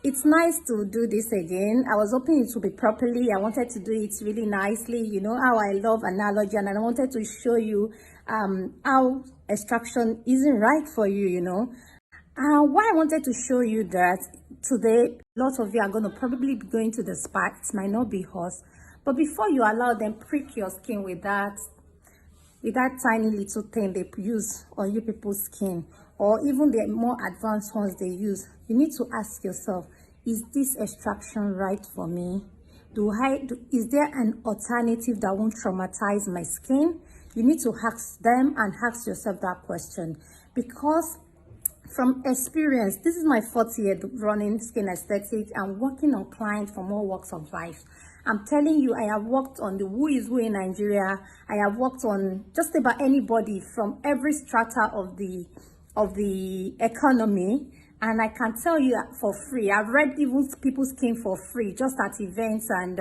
It's nice to do this again. I was hoping it would be properly. I wanted to do it really nicely. You know how I love analogy, and I wanted to show you how extraction isn't right for you, you know. Why I wanted to show you that today, lots of you are going to probably be going to the spa. It might not be hot, but before you allow them prick your skin with that tiny little thing they use on you people's skin, or even the more advanced ones they use, you need to ask yourself, is this extraction right for me? Is there an alternative that won't traumatize my skin? You need to ask them and ask yourself that question, because from experience, this is my 4th year running Skin Aesthetic and working on clients from all walks of life. I'm telling you, I have worked on the who is who in Nigeria. I have worked on just about anybody from every strata of the economy, and I can tell you that for free. I've read even people's skin for free, just at events, and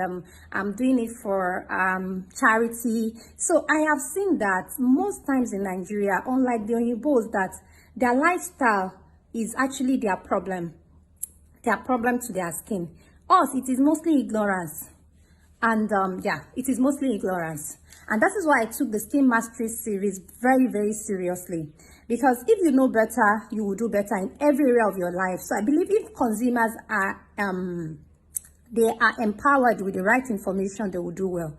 I'm doing it for charity. So I have seen that most times in Nigeria, unlike the Oyimbos, that their lifestyle is actually their problem to their skin. Us, it is mostly ignorance. And yeah, it is mostly ignorance. And that is why I took the Skin Mastery series very, very seriously. Because if you know better, you will do better in every area of your life. So I believe if consumers are they are empowered with the right information, they will do well.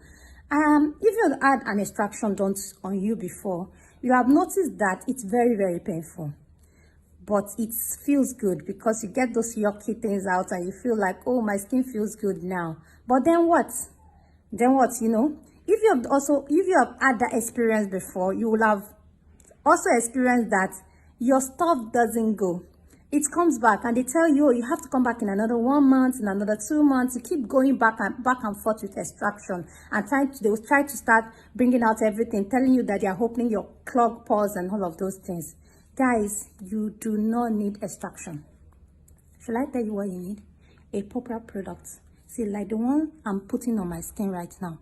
If you have had an extraction done on you before, you have noticed that it's very, very painful. But it feels good because you get those yucky things out and you feel like, oh, my skin feels good now. But then what? You know? If you have had that experience before, you will have also experienced that your stuff doesn't go. It comes back and they tell you, oh, you have to come back in another 1 month, in another 2 months. You keep going back and forth with extraction, and they will try to start bringing out everything, telling you that they are opening your clogged pores and all of those things. Guys, you do not need extraction. Shall I tell you what you need? A proper product. See, like the one I'm putting on my skin right now.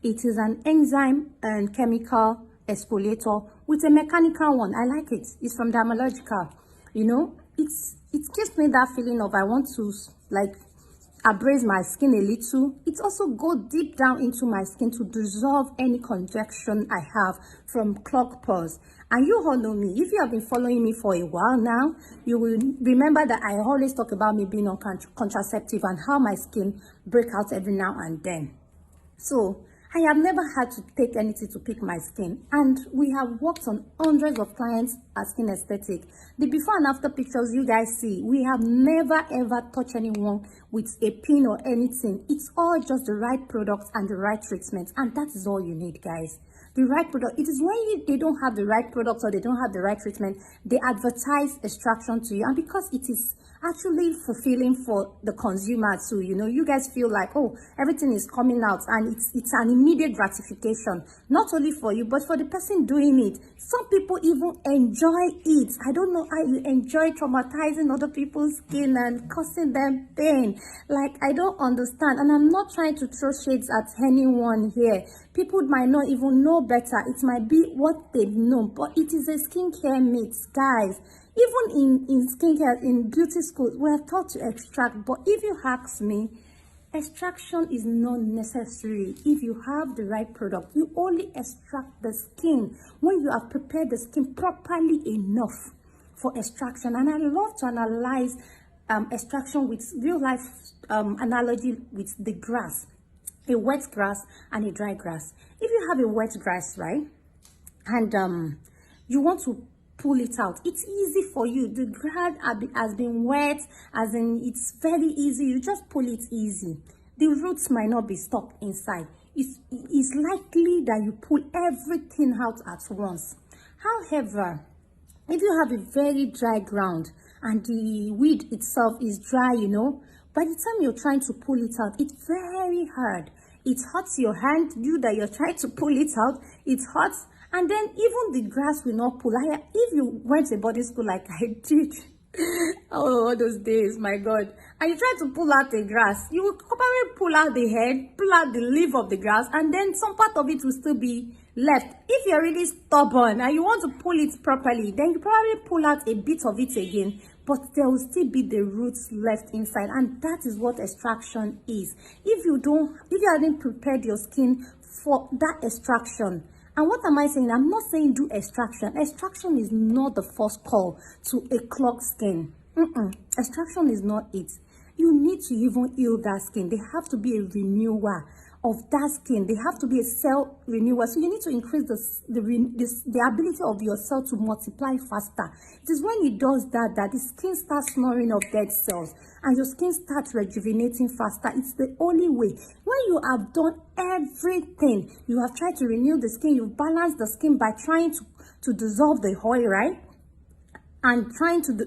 It is an enzyme and chemical exfoliator with a mechanical one. I like it. It's from Dermalogica. You know, it gives me that feeling of I want to like abrade my skin a little. It also goes deep down into my skin to dissolve any congestion I have from clogged pores. And you all know me. If you have been following me for a while now, you will remember that I always talk about me being on contraceptive and how my skin breaks out every now and then. So I have never had to take anything to pick my skin, and we have worked on hundreds of clients at Skin Aesthetic. The before and after pictures you guys see, we have never ever touched anyone with a pin or anything. It's all just the right products and the right treatment, and that is all you need, guys. The right product. It is when they don't have the right products or they don't have the right treatment, they advertise extraction to you, and because it is actually fulfilling for the consumer too, you know, you guys feel like, oh, everything is coming out, and it's an immediate gratification, not only for you but for the person doing it. Some people even enjoy it. I don't know how you enjoy traumatizing other people's skin and causing them pain. Like, I don't understand, and I'm not trying to throw shades at anyone here. People might not even know better. It might be what they've known, but it is a skincare myth, guys. Even in skincare, in beauty schools, we are taught to extract. But if you ask me, extraction is not necessary if you have the right product. You only extract the skin when you have prepared the skin properly enough for extraction. And I love to analyze extraction with real life analogy with the grass. A wet grass and a dry grass. If you have a wet grass, right, and you want to pull it out, it's easy for you. The grass has been wet, as in it's very easy. You just pull it easy. The roots might not be stuck inside. It's likely that you pull everything out at once. However, if you have a very dry ground and the weed itself is dry, you know, by the time you're trying to pull it out, it's very hard. It hurts your hand, you that you're trying to pull it out, it hurts. And then even the grass will not pull. If you went to body school like I did, oh, all those days, my God. And you try to pull out the grass, you will probably pull out the head, pull out the leaf of the grass, and then some part of it will still be left. If you're really stubborn and you want to pull it properly, then you probably pull out a bit of it again, but there will still be the roots left inside, and that is what extraction is. If you hadn't prepared your skin for that extraction, and what am I saying? I'm not saying do extraction. Extraction is not the first call to a clogged skin. Extraction is not it. You need to even heal that skin. There have to be a renewal of that skin. There have to be a cell renewal. So you need to increase the ability of your cell to multiply faster. It is when it does that the skin starts snoring of dead cells and your skin starts rejuvenating faster. It's the only way. When you have done everything, you have tried to renew the skin, you've balanced the skin by trying to dissolve the oil, right? And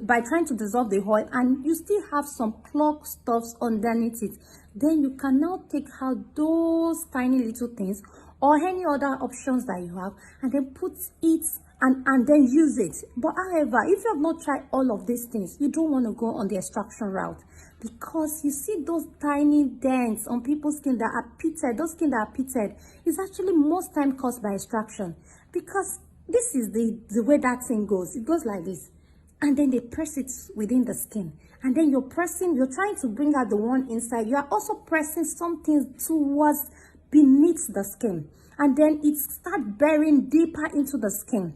by trying to dissolve the oil, and you still have some clogged stuffs underneath it, then you can now take out those tiny little things or any other options that you have and then put it and then use it. But however, if you have not tried all of these things, you don't want to go on the extraction route, because you see those tiny dents on people's skin that are pitted. Those skin that are pitted is actually most time caused by extraction, because this is the way that thing goes. It goes like this, and then they press it within the skin, and then you're trying to bring out the one inside. You are also pressing something towards beneath the skin, and then it starts burying deeper into the skin.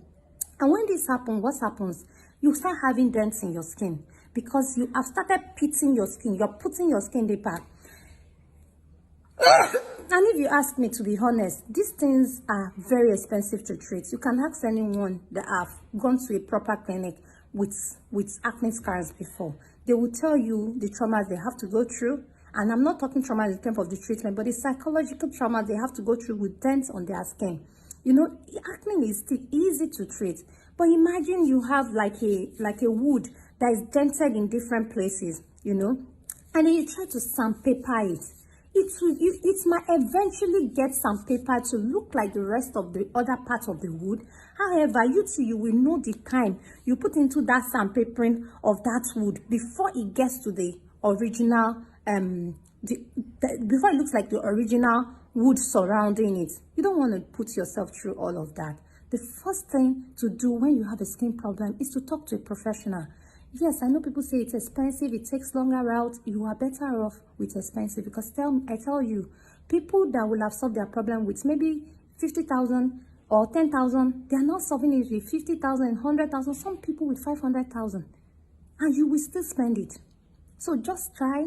And when this happens, what happens? You start having dents in your skin because you have started pitting your skin. You're putting your skin deeper. And if you ask me, to be honest, these things are very expensive to treat. You can ask anyone that have gone to a proper clinic with acne scars before. They will tell you the traumas they have to go through. And I'm not talking trauma in terms of the treatment, but the psychological trauma they have to go through with dents on their skin. You know, acne is still easy to treat. But imagine you have like a wood that is dented in different places, you know, and then you try to sandpaper it. It might eventually get sandpaper to look like the rest of the other parts of the wood. However, you will know the time you put into that sandpapering of that wood before it gets to the original, before it looks like the original wood surrounding it. You don't want to put yourself through all of that. The first thing to do when you have a skin problem is to talk to a professional. Yes, I know people say it's expensive, it takes longer route. You are better off with expensive, because I tell you, people that will have solved their problem with maybe 50,000 or 10,000, they are not solving it with 50,000, 100,000, some people with 500,000, and you will still spend it. So just try,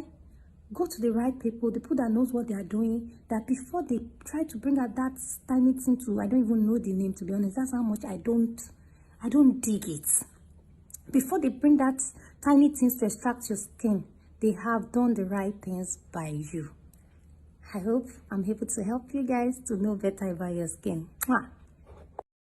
go to the right people, the people that knows what they are doing, that before they try to bring out that tiny thing to, I don't even know the name, to be honest. That's how much I don't dig it. Before they bring that tiny things to extract your skin, they have done the right things by you. I hope I'm able to help you guys to know better about your skin. Mwah.